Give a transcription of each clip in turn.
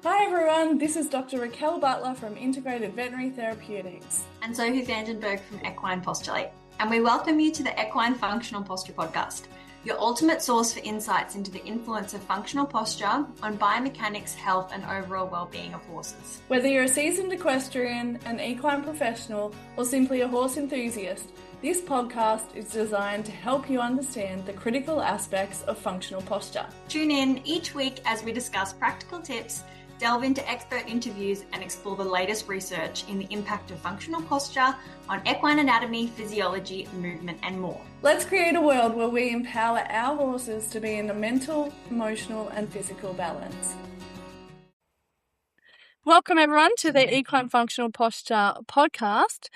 Hi everyone, this is Dr. Raquel Butler from Integrated Veterinary Therapeutics. And Sophie Vandenberg from Equine Postulate. And we welcome you to the Equine Functional Posture Podcast, your ultimate source for insights into the influence of functional posture on biomechanics, health, and overall well-being of horses. Whether you're a seasoned equestrian, an equine professional, or simply a horse enthusiast, this podcast is designed to help you understand the critical aspects of functional posture. Tune in each week as we discuss practical tips, delve into expert interviews, and explore the latest research in the impact of functional posture on equine anatomy, physiology, movement, and more. Let's create a world where we empower our horses to be in a mental, emotional, and physical balance. Welcome everyone to the Equine Functional Posture podcast.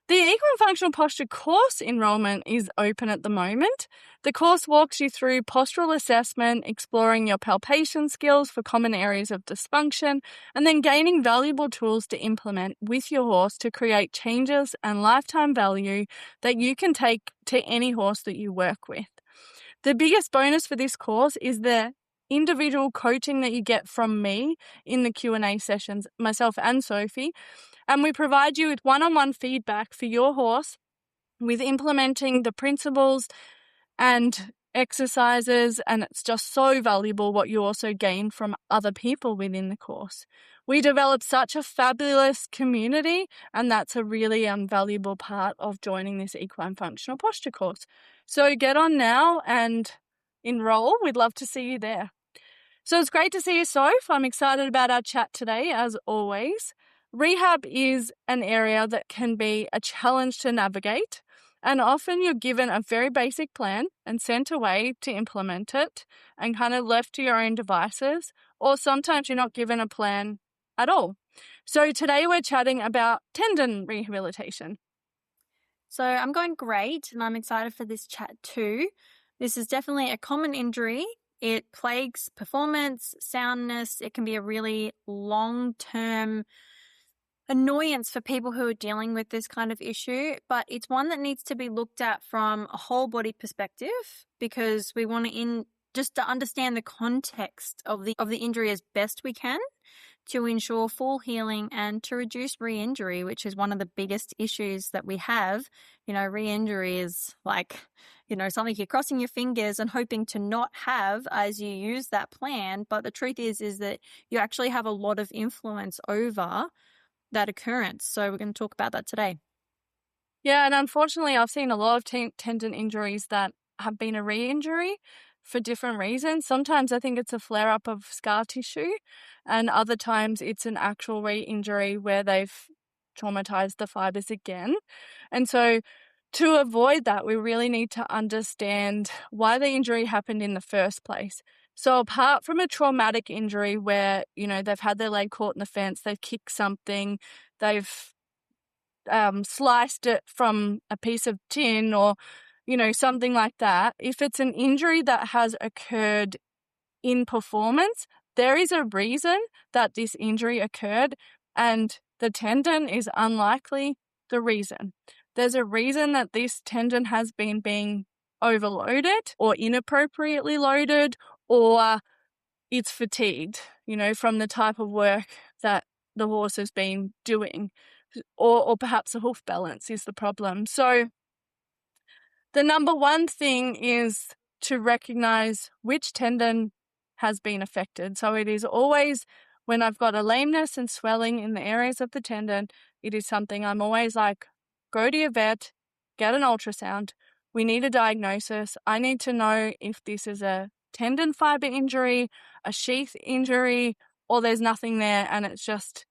The Equine Functional Posture course enrolment is open at the moment. The course walks you through postural assessment, exploring your palpation skills for common areas of dysfunction, and then gaining valuable tools to implement with your horse to create changes and lifetime value that you can take to any horse that you work with. The biggest bonus for this course is the individual coaching that you get from me in the Q&A sessions, myself and Sophie. And we provide you with one-on-one feedback for your horse with implementing the principles and exercises, and it's just so valuable what you also gain from other people within the course. We develop such a fabulous community, and that's a really valuable part of joining this Equine Functional Posture course. So get on now and enroll. We'd love to see you there. So it's great to see you, Soph. I'm excited about our chat today, as always. Rehab is an area that can be a challenge to navigate, and often you're given a very basic plan and sent away to implement it and kind of left to your own devices, or sometimes you're not given a plan at all. So today we're chatting about tendon rehabilitation. So I'm going great, and I'm excited for this chat too. This is definitely a common injury. It plagues performance, soundness. It can be a really long-term annoyance for people who are dealing with this kind of issue, but it's one that needs to be looked at from a whole body perspective, because we want to just to understand the context of the injury as best we can to ensure full healing and to reduce re-injury, which is one of the biggest issues that we have. Re-injury is like, something you're crossing your fingers and hoping to not have as you use that plan. But the truth is that you actually have a lot of influence over that occurrence. So we're going to talk about that today. Yeah, and unfortunately, I've seen a lot of tendon injuries that have been a re-injury for different reasons. Sometimes I think it's a flare-up of scar tissue, and other times it's an actual re-injury where they've traumatized the fibers again. And so to avoid that, we really need to understand why the injury happened in the first place. So apart from a traumatic injury where, they've had their leg caught in the fence, they've kicked something, they've sliced it from a piece of tin or, something like that. If it's an injury that has occurred in performance, there is a reason that this injury occurred, and the tendon is unlikely the reason. There's a reason that this tendon has been being overloaded or inappropriately loaded, or it's fatigued, from the type of work that the horse has been doing, or perhaps a hoof balance is the problem. So the number one thing is to recognize which tendon has been affected. So it is always, when I've got a lameness and swelling in the areas of the tendon, it is something I'm always like, go to your vet, get an ultrasound. We need a diagnosis. I need to know if this is a tendon fiber injury, a sheath injury, or there's nothing there and it's just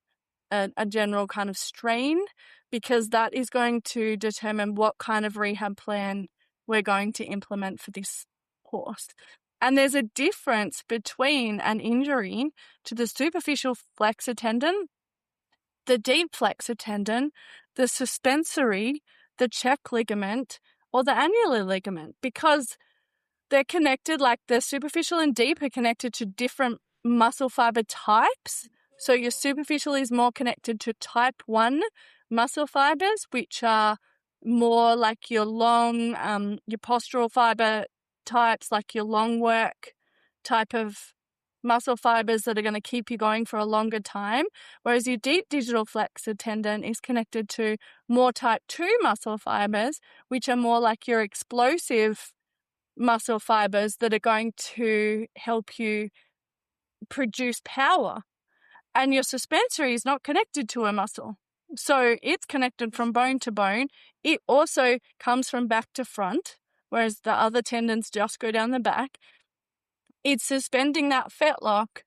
a general kind of strain, because that is going to determine what kind of rehab plan we're going to implement for this horse. And there's a difference between an injury to the superficial flexor tendon, the deep flexor tendon, the suspensory, the check ligament, or the annular ligament, because they're connected, like the superficial and deep are connected to different muscle fiber types. So your superficial is more connected to type 1 muscle fibers, which are more like your long, your postural fiber types, like your long work type of muscle fibers that are going to keep you going for a longer time, whereas your deep digital flexor tendon is connected to more type 2 muscle fibers, which are more like your explosive muscle fibers that are going to help you produce power. And your suspensory is not connected to a muscle. So it's connected from bone to bone. It also comes from back to front, whereas the other tendons just go down the back. It's suspending that fetlock.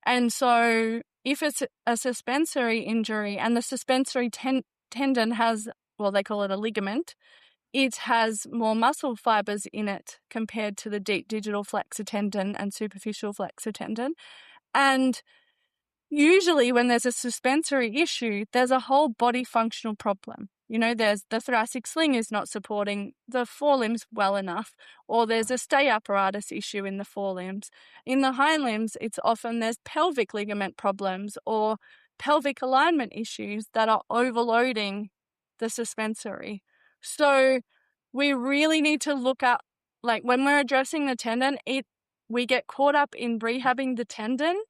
And so if it's a suspensory injury and the suspensory tendon has, well, they call it a ligament, it has more muscle fibers in it compared to the deep digital flexor tendon and superficial flexor tendon. And usually when there's a suspensory issue, there's a whole body functional problem. You know, there's the thoracic sling is not supporting the forelimbs well enough, or there's a stay apparatus issue in the forelimbs. In the hind limbs, it's often there's pelvic ligament problems or pelvic alignment issues that are overloading the suspensory. So we really need to look at, like when we're addressing the tendon, we get caught up in rehabbing the tendon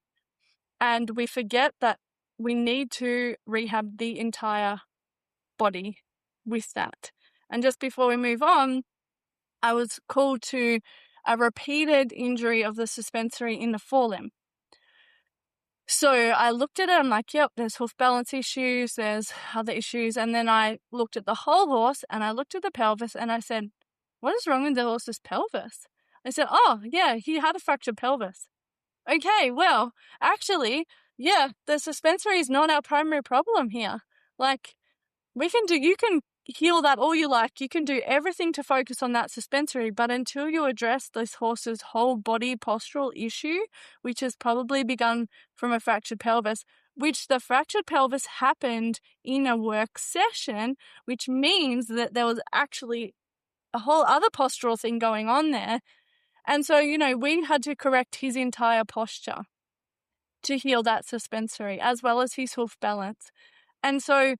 and we forget that we need to rehab the entire body with that. And just before we move on, I was called to a repeated injury of the suspensory in the forelimb. So I looked at it, I'm like, yep, there's hoof balance issues, there's other issues. And then I looked at the whole horse and I looked at the pelvis and I said, what is wrong with the horse's pelvis? I said, oh, yeah, he had a fractured pelvis. Okay, well, actually, yeah, the suspensory is not our primary problem here. Like, you can heal that all you like. You can do everything to focus on that suspensory, but until you address this horse's whole body postural issue, which has probably begun from a fractured pelvis, which the fractured pelvis happened in a work session, which means that there was actually a whole other postural thing going on there. And so, you know, we had to correct his entire posture to heal that suspensory, as well as his hoof balance. And so,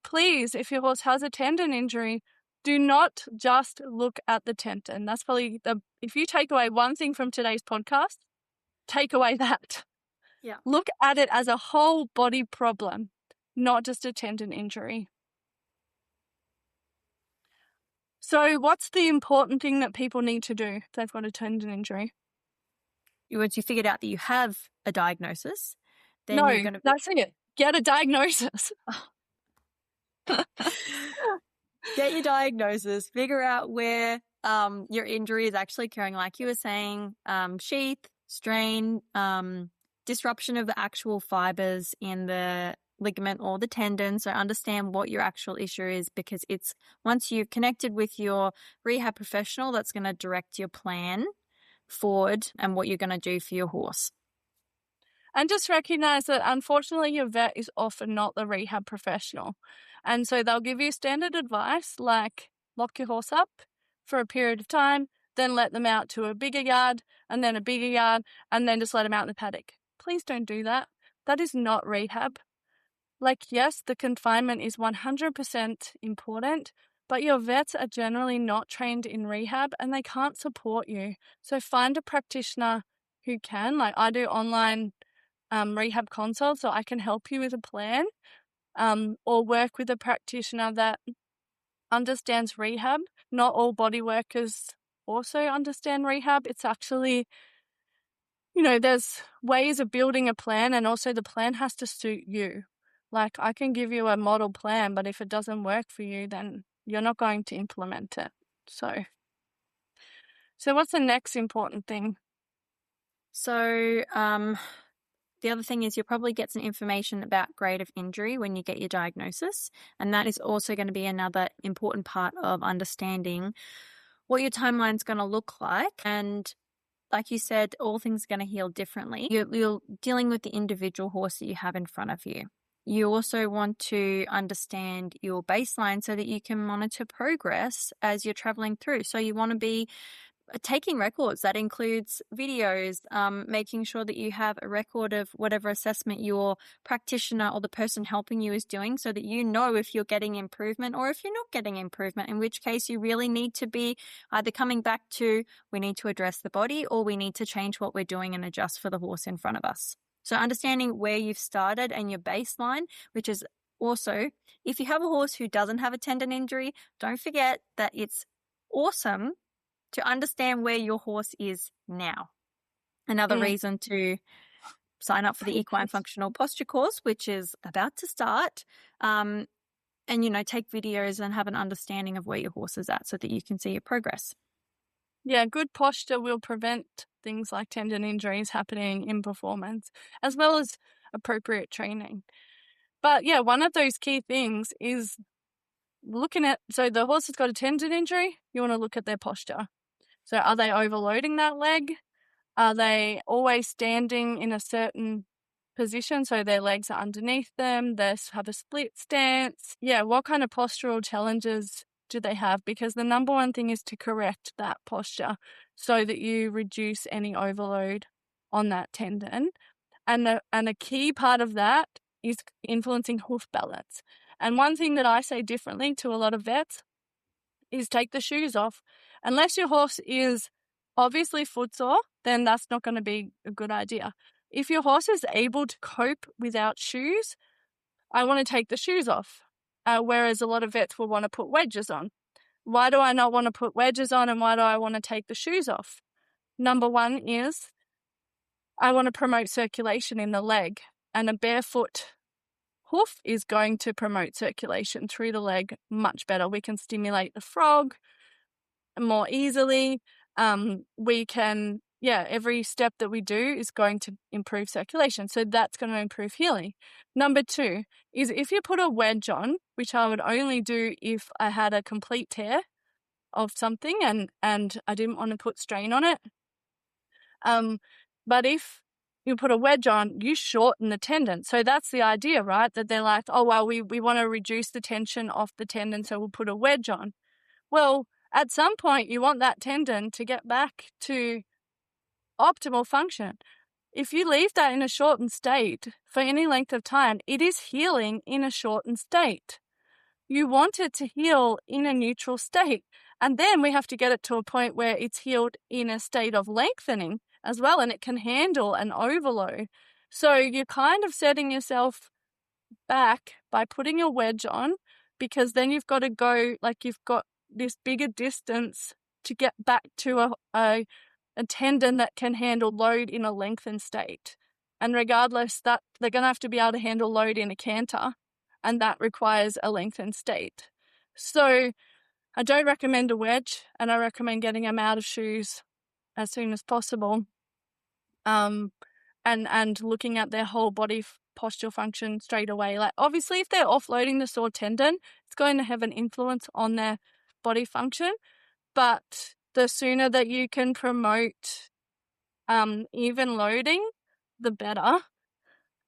please, if your horse has a tendon injury, do not just look at the tendon. That's probably if you take away one thing from today's podcast, take away that. Yeah. Look at it as a whole body problem, not just a tendon injury. So what's the important thing that people need to do if they've got a tendon injury? Once you figured out that you have a diagnosis, then No, you're going to... that's it. Get a diagnosis. Get your diagnosis, figure out where your injury is actually occurring, like you were saying, sheath, strain, disruption of the actual fibers in the ligament or the tendon. So understand what your actual issue is, because it's once you've connected with your rehab professional, that's going to direct your plan forward and what you're going to do for your horse. And just recognize that unfortunately your vet is often not the rehab professional. And so they'll give you standard advice like lock your horse up for a period of time, then let them out to a bigger yard and then a bigger yard and then just let them out in the paddock. Please don't do that. That is not rehab. Like, yes, the confinement is 100% important, but your vets are generally not trained in rehab and they can't support you. So find a practitioner who can. Like, I do online rehab consults, so I can help you with a plan, or work with a practitioner that understands rehab. Not all body workers also understand rehab. It's actually, you know, there's ways of building a plan, and also the plan has to suit you. Like, I can give you a model plan, but if it doesn't work for you, then you're not going to implement it. So what's the next important thing? So the other thing is you'll probably get some information about grade of injury when you get your diagnosis, and that is also going to be another important part of understanding what your timeline is going to look like. And like you said, all things are going to heal differently. You're dealing with the individual horse that you have in front of you. You also want to understand your baseline so that you can monitor progress as you're traveling through. So you want to be taking records. That includes videos, making sure that you have a record of whatever assessment your practitioner or the person helping you is doing, so that you know if you're getting improvement or if you're not getting improvement, in which case you really need to be either coming back to, we need to address the body, or we need to change what we're doing and adjust for the horse in front of us. So understanding where you've started and your baseline, which is also, if you have a horse who doesn't have a tendon injury, don't forget that it's awesome to understand where your horse is now. Another reason to sign up for the equine functional posture course, which is about to start, and, take videos and have an understanding of where your horse is at so that you can see your progress. Yeah, good posture will prevent things like tendon injuries happening in performance, as well as appropriate training. But yeah, one of those key things is looking at, so the horse has got a tendon injury, you want to look at their posture. So are they overloading that leg? Are they always standing in a certain position, so their legs are underneath them, they have a split stance? Yeah, what kind of postural challenges do they have? Because the number one thing is to correct that posture so that you reduce any overload on that tendon. And a key part of that is influencing hoof balance. And one thing that I say differently to a lot of vets is take the shoes off. Unless your horse is obviously footsore, then that's not going to be a good idea. If your horse is able to cope without shoes, I want to take the shoes off. Whereas a lot of vets will want to put wedges on. Why do I not want to put wedges on, and why do I want to take the shoes off? Number one is I want to promote circulation in the leg, and a barefoot hoof is going to promote circulation through the leg much better. We can stimulate the frog more easily. We can, every step that we do is going to improve circulation. So that's going to improve healing. Number two is if you put a wedge on, which I would only do if I had a complete tear of something and I didn't want to put strain on it. But if you put a wedge on, you shorten the tendon. So that's the idea, right? That they're like, oh, well, we want to reduce the tension off the tendon, so we'll put a wedge on. Well, at some point, you want that tendon to get back to optimal function. If you leave that in a shortened state for any length of time, it is healing in a shortened state. You want it to heal in a neutral state. And then we have to get it to a point where it's healed in a state of lengthening as well, and it can handle an overload. So you're kind of setting yourself back by putting a wedge on, because then you've got to go, like you've got this bigger distance to get back to a tendon that can handle load in a lengthened state. And regardless, that they're going to have to be able to handle load in a canter, and that requires a lengthened state. So I don't recommend a wedge, and I recommend getting them out of shoes as soon as possible. And looking at their whole body postural function straight away. Like obviously, if they're offloading the sore tendon, it's going to have an influence on their body function. But the sooner that you can promote even loading, the better.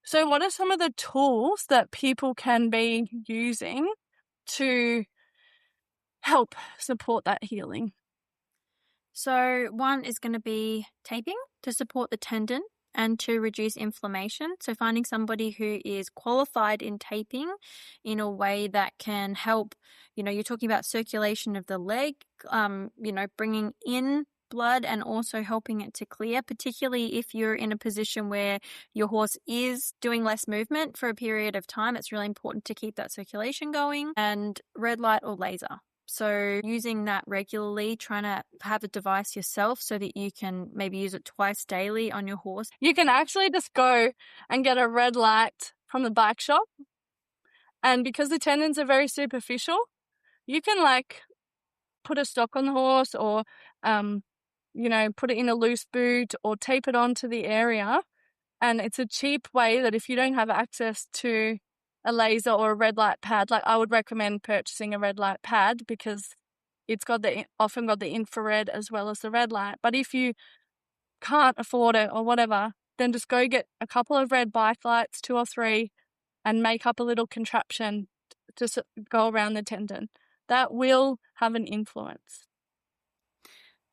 So what are some of the tools that people can be using to help support that healing? So one is going to be taping to support the tendon and to reduce inflammation. So finding somebody who is qualified in taping in a way that can help, you're talking about circulation of the leg, bringing in blood and also helping it to clear, particularly if you're in a position where your horse is doing less movement for a period of time. It's really important to keep that circulation going. And red light or laser. So using that regularly, trying to have a device yourself so that you can maybe use it twice daily on your horse. You can actually just go and get a red light from the bike shop. And because the tendons are very superficial, you can put a stock on the horse or, put it in a loose boot or tape it onto the area. And it's a cheap way that if you don't have access to a laser or a red light pad, I would recommend purchasing a red light pad because it's often got the infrared as well as the red light. But if you can't afford it or whatever, then just go get a couple of red bike lights, 2 or 3, and make up a little contraption to go around the tendon. That will have an influence.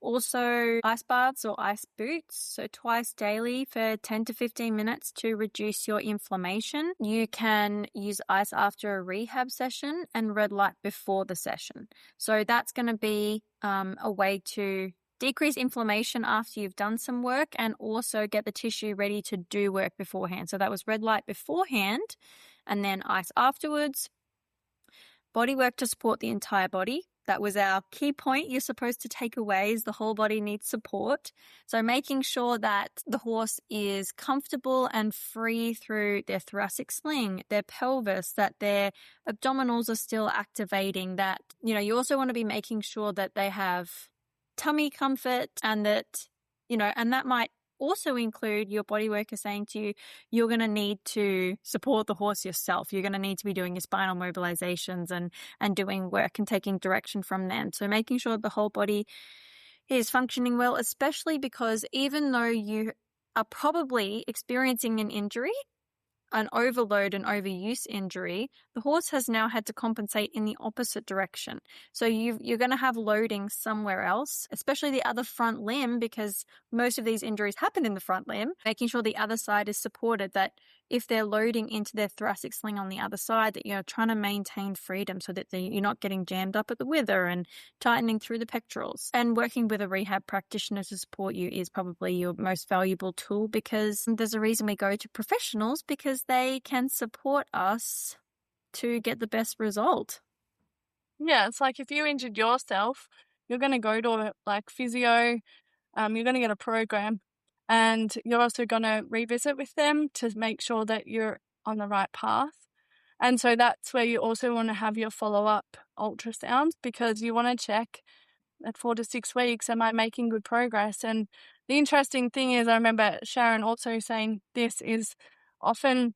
Also, ice baths or ice boots, so twice daily for 10 to 15 minutes to reduce your inflammation. You can use ice after a rehab session and red light before the session. So that's going to be a way to decrease inflammation after you've done some work and also get the tissue ready to do work beforehand. So that was red light beforehand and then ice afterwards. Body work to support the entire body. That was our key point you're supposed to take away, is the whole body needs support. So making sure that the horse is comfortable and free through their thoracic sling, their pelvis, that their abdominals are still activating, that, you also want to be making sure that they have tummy comfort and that, and that might also include your body worker saying to you, you're going to need to support the horse yourself. You're going to need to be doing your spinal mobilizations and doing work and taking direction from them. So making sure the whole body is functioning well, especially because even though you are probably experiencing an injury, an overload and overuse injury, the horse has now had to compensate in the opposite direction. So you're going to have loading somewhere else, especially the other front limb, because most of these injuries happen in the front limb, making sure the other side is supported, that if they're loading into their thoracic sling on the other side, that you're trying to maintain freedom so that you're not getting jammed up at the wither and tightening through the pectorals. And working with a rehab practitioner to support you is probably your most valuable tool, because there's a reason we go to professionals, because they can support us to get the best result. Yeah, it's like if you injured yourself, you're going to go to physio, you're going to get a program, and you're also going to revisit with them to make sure that you're on the right path. And so that's where you also want to have your follow-up ultrasounds, because you want to check at 4 to 6 weeks, am I making good progress? And the interesting thing is, I remember Sharon also saying this, is often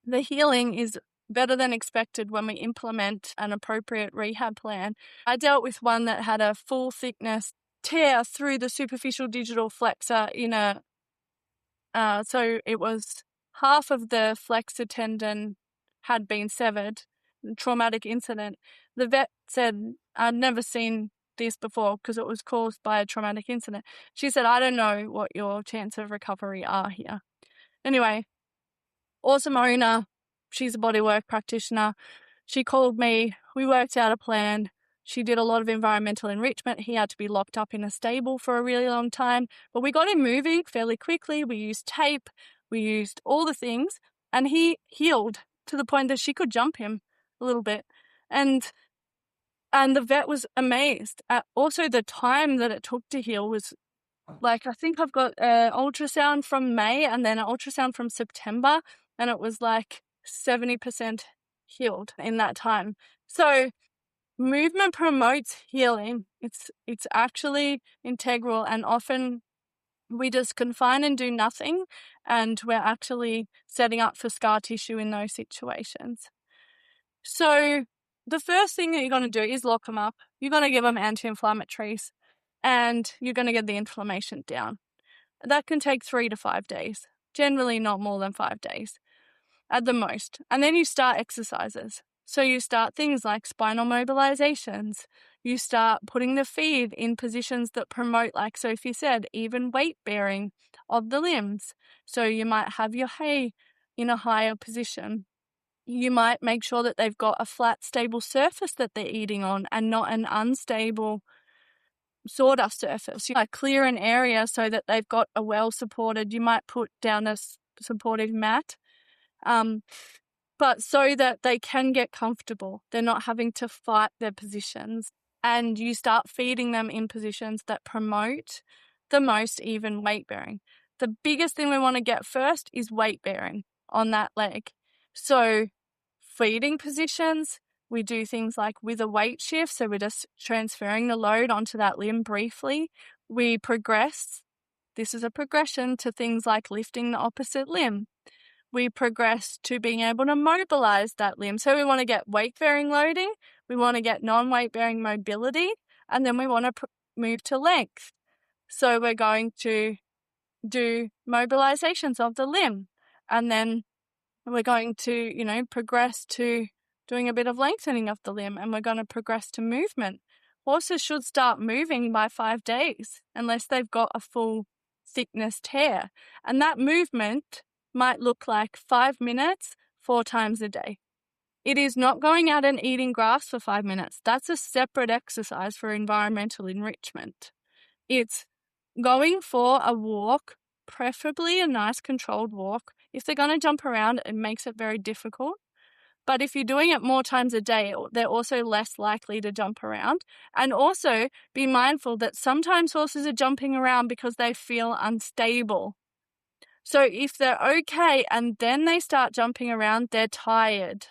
the healing is better than expected when we implement an appropriate rehab plan. I dealt with one that had a full thickness tear through the superficial digital flexor so it was half of the flexor tendon had been severed, traumatic incident. The vet said, I'd never seen this before because it was caused by a traumatic incident. She said, I don't know what your chance of recovery are here. Anyway, awesome owner, she's a bodywork practitioner. She called me, we worked out a plan. She did a lot of environmental enrichment. He had to be locked up in a stable for a really long time, but we got him moving fairly quickly. We used tape, we used all the things, and he healed to the point that she could jump him a little bit. And the vet was amazed at also the time that it took to heal. Was I think I've got an ultrasound from May and then an ultrasound from September, and it was 70% healed in that time. So movement promotes healing. It's actually integral, and often we just confine and do nothing, and we're actually setting up for scar tissue in those situations. So the first thing that you're going to do is lock them up. You're going to give them anti-inflammatories, and you're going to get the inflammation down. That can take 3 to 5 days, generally not more than 5 days at the most. And then you start exercises. So you start things like spinal mobilizations. You start putting the feet in positions that promote, like Sophie said, even weight bearing of the limbs. So you might have your hay in a higher position. You might make sure that they've got a flat, stable surface that they're eating on and not an unstable sawdust surface. You might clear an area so that they've got a well-supported, you might put down a supportive mat. But so that they can get comfortable. They're not having to fight their positions. And you start feeding them in positions that promote the most even weight bearing. The biggest thing we want to get first is weight bearing on that leg. So feeding positions, we do things like with a weight shift. So we're just transferring the load onto that limb briefly. We progress. This is a progression to things like lifting the opposite limb. We progress to being able to mobilize that limb. So we want to get weight-bearing loading, we want to get non-weight-bearing mobility, and then we want to move to length. So we're going to do mobilizations of the limb, and then we're going to, progress to doing a bit of lengthening of the limb, and we're going to progress to movement. horses should start moving by 5 days unless they've got a full thickness tear. And that movement might look like 5 minutes 4 times a day. It is not going out and eating grass for 5 minutes. That's a separate exercise for environmental enrichment. It's going for a walk, preferably a nice controlled walk. If they're going to jump around, it makes it very difficult. But if you're doing it more times a day, they're also less likely to jump around. And also be mindful that sometimes horses are jumping around because they feel unstable. So if they're okay and then they start jumping around, they're tired.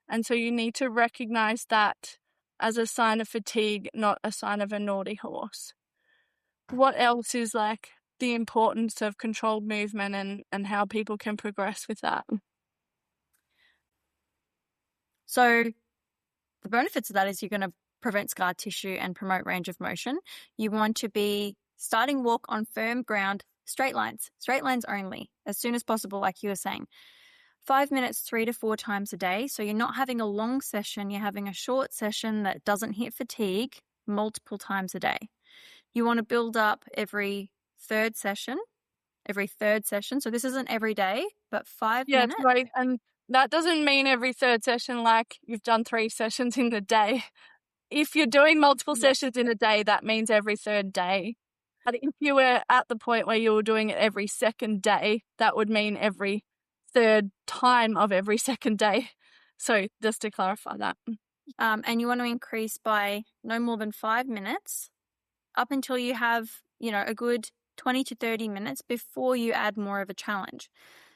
And so you need to recognize that as a sign of fatigue, not a sign of a naughty horse. What else is like the importance of controlled movement and how people can progress with that? So the benefits of that is you're going to prevent scar tissue and promote range of motion. You want to be starting walk on firm ground, straight lines only, as soon as possible, like you were saying. 5 minutes 3 to 4 times a day. So you're not having a long session, you're having a short session that doesn't hit fatigue multiple times a day. You want to build up every third session. So this isn't every day, but 5 minutes. Yeah, right. And that doesn't mean every third session like you've done 3 sessions in a day. If you're doing multiple sessions in a day, that means every third day. But if you were at the point where you were doing it every second day, that would mean every third time of every second day. So just to clarify that. And you want to increase by no more than 5 minutes up until you have, a good 20 to 30 minutes before you add more of a challenge.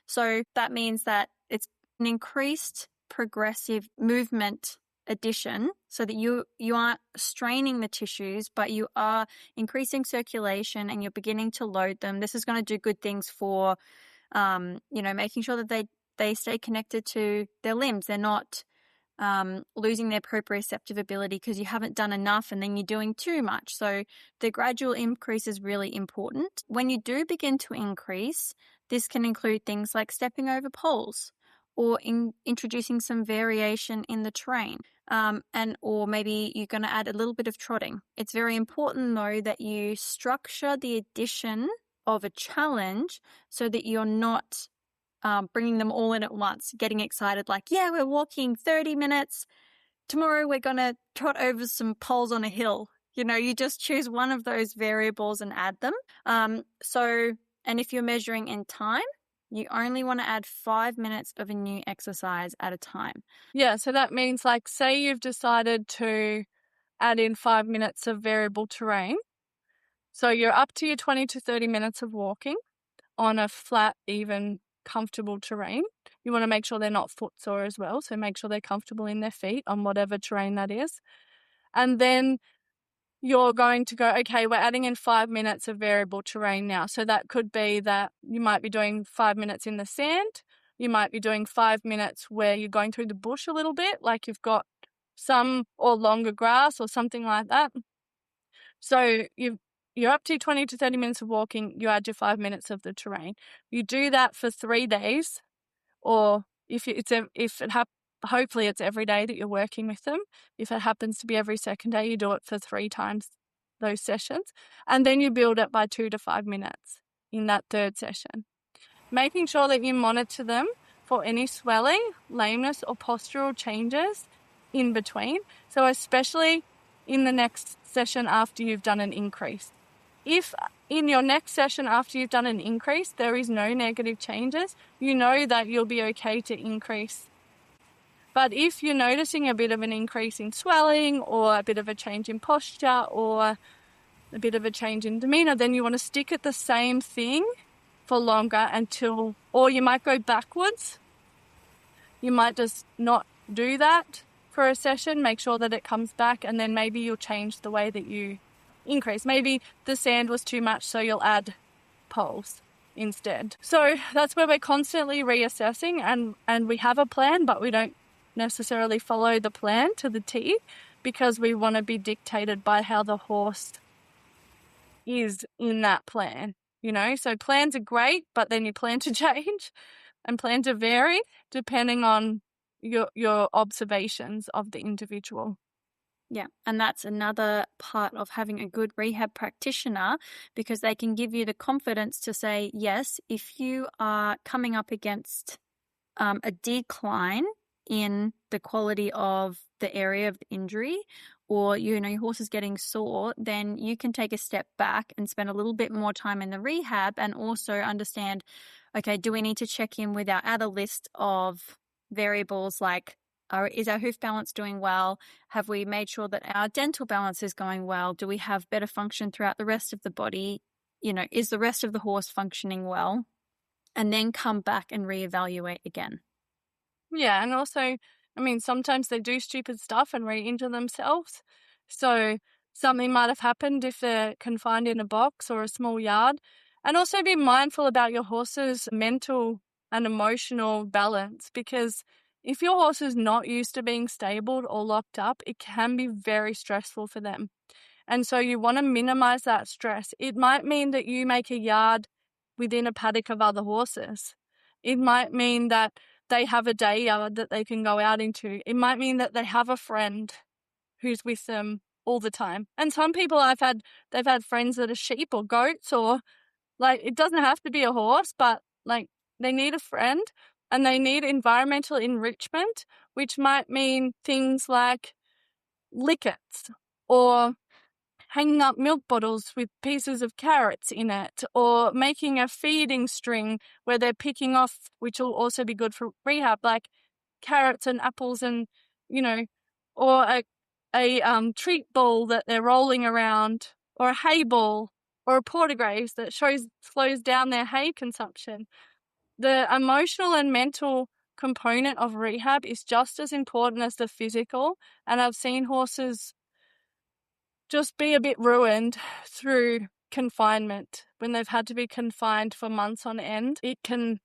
So that means that it's an increased progressive movement addition so that you aren't straining the tissues, but you are increasing circulation and you're beginning to load them. This is going to do good things for, making sure that they stay connected to their limbs. They're not losing their proprioceptive ability because you haven't done enough and then you're doing too much. So the gradual increase is really important. When you do begin to increase, this can include things like stepping over poles or introducing some variation in the terrain, or maybe you're going to add a little bit of trotting. It's very important, though, that you structure the addition of a challenge so that you're not bringing them all in at once, getting excited like, yeah, we're walking 30 minutes. Tomorrow we're going to trot over some poles on a hill. You just choose one of those variables and add them. And if you're measuring in time, you only want to add 5 minutes of a new exercise at a time. Yeah, so that means like say you've decided to add in 5 minutes of variable terrain. So you're up to your 20 to 30 minutes of walking on a flat, even, comfortable terrain. You want to make sure they're not footsore as well. So make sure they're comfortable in their feet on whatever terrain that is. And then you're going to go, okay, we're adding in 5 minutes of variable terrain now. So that could be that you might be doing 5 minutes in the sand. You might be doing 5 minutes where you're going through the bush a little bit, like you've got some or longer grass or something like that. So you're up to 20 to 30 minutes of walking, you add your 5 minutes of the terrain. You do that for 3 days, or hopefully it's every day that you're working with them. If it happens to be every second day, you do it for 3 times those sessions. And then you build it by 2 to 5 minutes in that third session. Making sure that you monitor them for any swelling, lameness, or postural changes in between. So especially in the next session after you've done an increase. If in your next session after you've done an increase, there is no negative changes, you know that you'll be okay to increase. But if you're noticing a bit of an increase in swelling or a bit of a change in posture or a bit of a change in demeanor, then you want to stick at the same thing for longer or you might go backwards. You might just not do that for a session, make sure that it comes back, and then maybe you'll change the way that you increase. Maybe the sand was too much, so you'll add poles instead. So that's where we're constantly reassessing and we have a plan, but we don't necessarily follow the plan to the T because we want to be dictated by how the horse is in that plan, So plans are great, but then you plan to change and plan to vary depending on your observations of the individual. Yeah, and that's another part of having a good rehab practitioner, because they can give you the confidence to say, yes, if you are coming up against a decline in the quality of the area of the injury, or your horse is getting sore, then you can take a step back and spend a little bit more time in the rehab, and also understand, okay, do we need to check in with our other list of variables, like is our hoof balance doing well? Have we made sure that our dental balance is going well? Do we have better function throughout the rest of the body? Is the rest of the horse functioning well? And then come back and reevaluate again. Yeah, and also, I mean, sometimes they do stupid stuff and re-injure themselves. So something might have happened if they're confined in a box or a small yard. And also be mindful about your horse's mental and emotional balance, because if your horse is not used to being stabled or locked up, it can be very stressful for them. And so you want to minimize that stress. It might mean that you make a yard within a paddock of other horses. It might mean that they have a day yard that they can go out into. It might mean that they have a friend who's with them all the time. And some people they've had friends that are sheep or goats, or like, it doesn't have to be a horse, but like, they need a friend and they need environmental enrichment, which might mean things like lickets, or hanging up milk bottles with pieces of carrots in it, or making a feeding string where they're picking off, which will also be good for rehab, like carrots and apples, and or a treat ball that they're rolling around, or a hay ball, or a portergrace that slows down their hay consumption. The emotional and mental component of rehab is just as important as the physical, and I've seen horses just be a bit ruined through confinement. When they've had to be confined for months on end, it can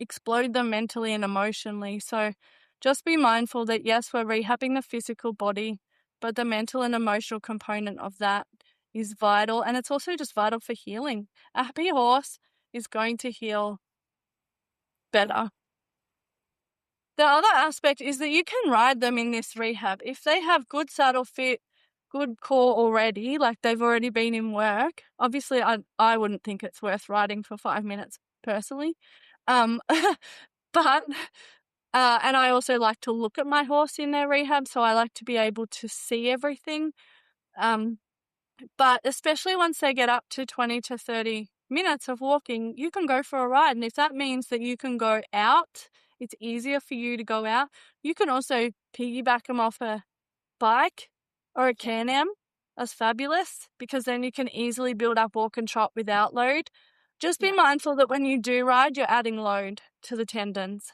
explode them mentally and emotionally. So just be mindful that, yes, we're rehabbing the physical body, but the mental and emotional component of that is vital. And it's also just vital for healing. A happy horse is going to heal better. The other aspect is that you can ride them in this rehab. If they have good saddle fit, good core already, like they've already been in work, obviously I wouldn't think it's worth riding for 5 minutes personally. But and I also like to look at my horse in their rehab, so I like to be able to see everything. But especially once they get up to 20 to 30 minutes of walking, you can go for a ride. And if that means that you can go out, it's easier for you to go out. You can also piggyback them off a bike or a Can-Am. That's fabulous, because then you can easily build up walk and trot without load. Just be mindful that when you do ride, you're adding load to the tendons.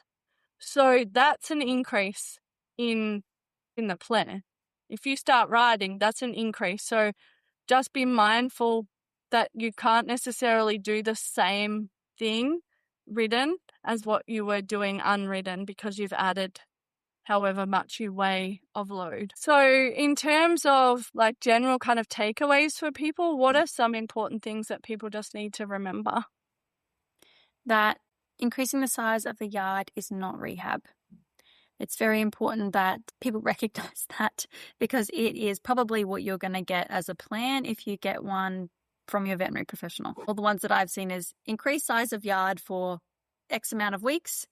So that's an increase in the plan. If you start riding, that's an increase. So just be mindful that you can't necessarily do the same thing ridden as what you were doing unridden, because you've added however much you weigh of load. So in terms of like general kind of takeaways for people, what are some important things that people just need to remember? That increasing the size of the yard is not rehab. It's very important that people recognize that, because it is probably what you're going to get as a plan if you get one from your veterinary professional. All the ones that I've seen is increase size of yard for X amount of weeks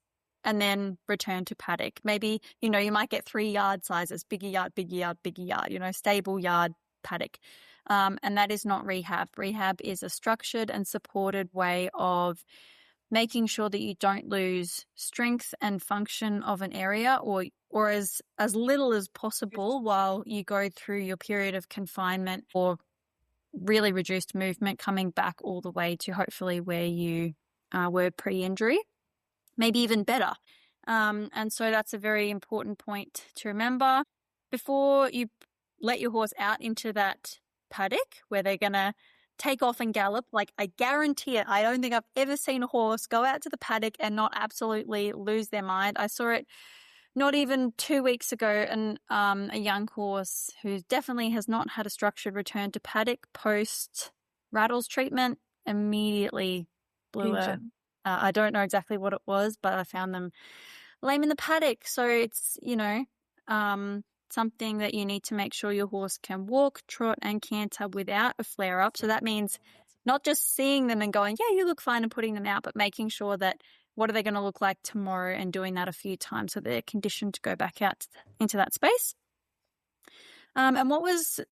and then return to paddock. Maybe, you might get 3 yard sizes, bigger yard, bigger yard, bigger yard, stable yard, paddock. And that is not rehab. Rehab is a structured and supported way of making sure that you don't lose strength and function of an area, or as little as possible while you go through your period of confinement or really reduced movement, coming back all the way to hopefully where you were pre-injury, maybe even better. And so that's a very important point to remember. Before you let your horse out into that paddock where they're going to take off and gallop, like, I guarantee it, I don't think I've ever seen a horse go out to the paddock and not absolutely lose their mind. I saw it not even 2 weeks ago, and a young horse who definitely has not had a structured return to paddock post rattles treatment immediately blew it. I don't know exactly what it was, but I found them lame in the paddock. So it's, something that you need to make sure your horse can walk, trot, and canter without a flare-up. So that means not just seeing them and going, yeah, you look fine, and putting them out, but making sure that what are they going to look like tomorrow, and doing that a few times so they're conditioned to go back out into that space. And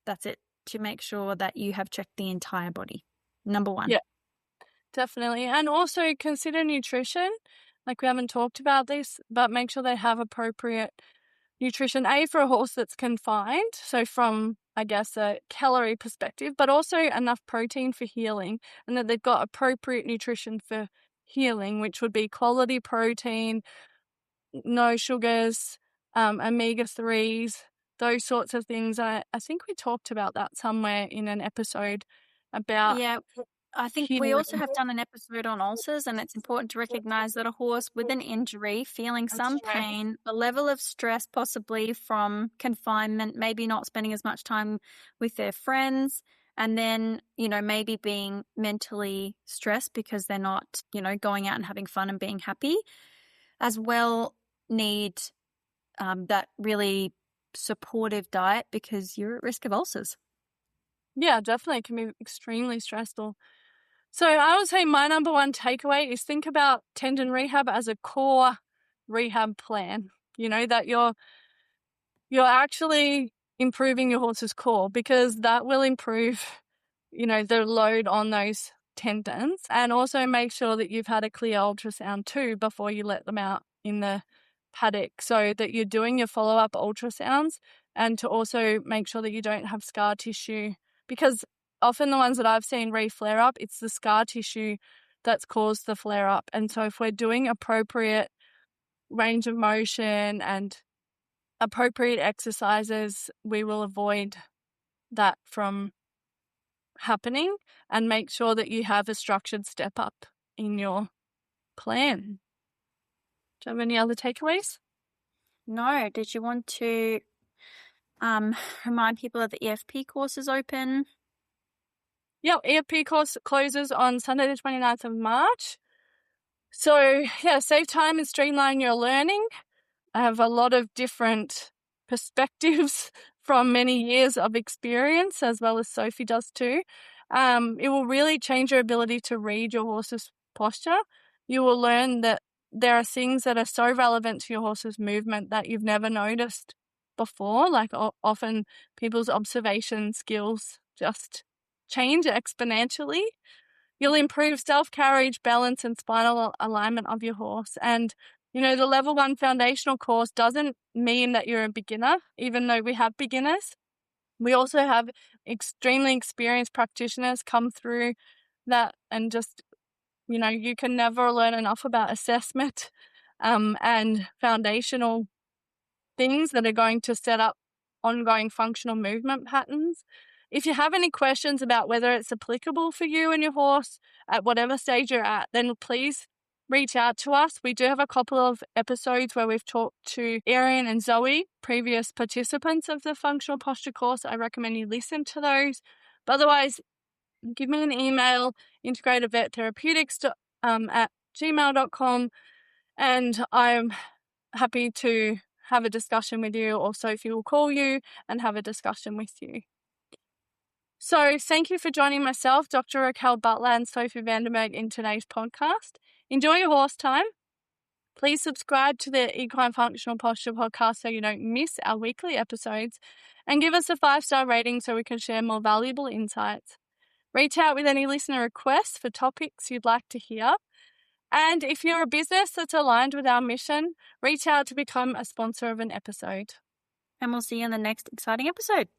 that's it, to make sure that you have checked the entire body. Number one. Yeah, definitely. And also consider nutrition. Like, we haven't talked about this, but make sure they have appropriate nutrition, for a horse that's confined. So from, I guess, a calorie perspective, but also enough protein for healing, and that they've got appropriate nutrition for healing, which would be quality protein, no sugars, omega-3s, those sorts of things. I think we talked about that somewhere in an episode about Yeah, I think we also have done an episode on ulcers, and it's important to recognize that a horse with an injury, feeling some pain, a level of stress possibly from confinement, maybe not spending as much time with their friends, and then, maybe being mentally stressed because they're not, going out and having fun and being happy, as well, need that really supportive diet, because you're at risk of ulcers. Yeah, definitely. It can be extremely stressful. So I would say my number one takeaway is think about tendon rehab as a core rehab plan. That you're actually improving your horse's core, because that will improve, the load on those tendons, and also make sure that you've had a clear ultrasound too before you let them out in the paddock, so that you're doing your follow-up ultrasounds, and to also make sure that you don't have scar tissue, because often the ones that I've seen re-flare up, it's the scar tissue that's caused the flare up. And so if we're doing appropriate range of motion and appropriate exercises, we will avoid that from happening, and make sure that you have a structured step up in your plan. Do you have any other takeaways? No. Did you want to remind people that the EFP course is open? Yep, EFP course closes on Sunday the 29th of March. So, yeah, save time and streamline your learning. I have a lot of different perspectives from many years of experience, as well as Sophie does too. It will really change your ability to read your horse's posture. You will learn that there are things that are so relevant to your horse's movement that you've never noticed before. Like, often people's observation skills just change exponentially. You'll improve self-carriage, balance, and spinal alignment of your horse. And, the level 1 foundational course doesn't mean that you're a beginner, even though we have beginners. We also have extremely experienced practitioners come through that, and just, you can never learn enough about assessment and foundational things that are going to set up ongoing functional movement patterns. If you have any questions about whether it's applicable for you and your horse at whatever stage you're at, then please reach out to us. We do have a couple of episodes where we've talked to Arian and Zoe, previous participants of the functional posture course. I recommend you listen to those. But otherwise, give me an email, integratedvettherapeutics at gmail.com, and I'm happy to have a discussion with you, or Sophie will call you and have a discussion with you. So thank you for joining myself, Dr. Raquel Butler, and Sophie Vandenberg in today's podcast. Enjoy your horse time. Please subscribe to the Equine Functional Posture podcast so you don't miss our weekly episodes, and give us a 5-star rating so we can share more valuable insights. Reach out with any listener requests for topics you'd like to hear. And if you're a business that's aligned with our mission, reach out to become a sponsor of an episode. And we'll see you in the next exciting episode.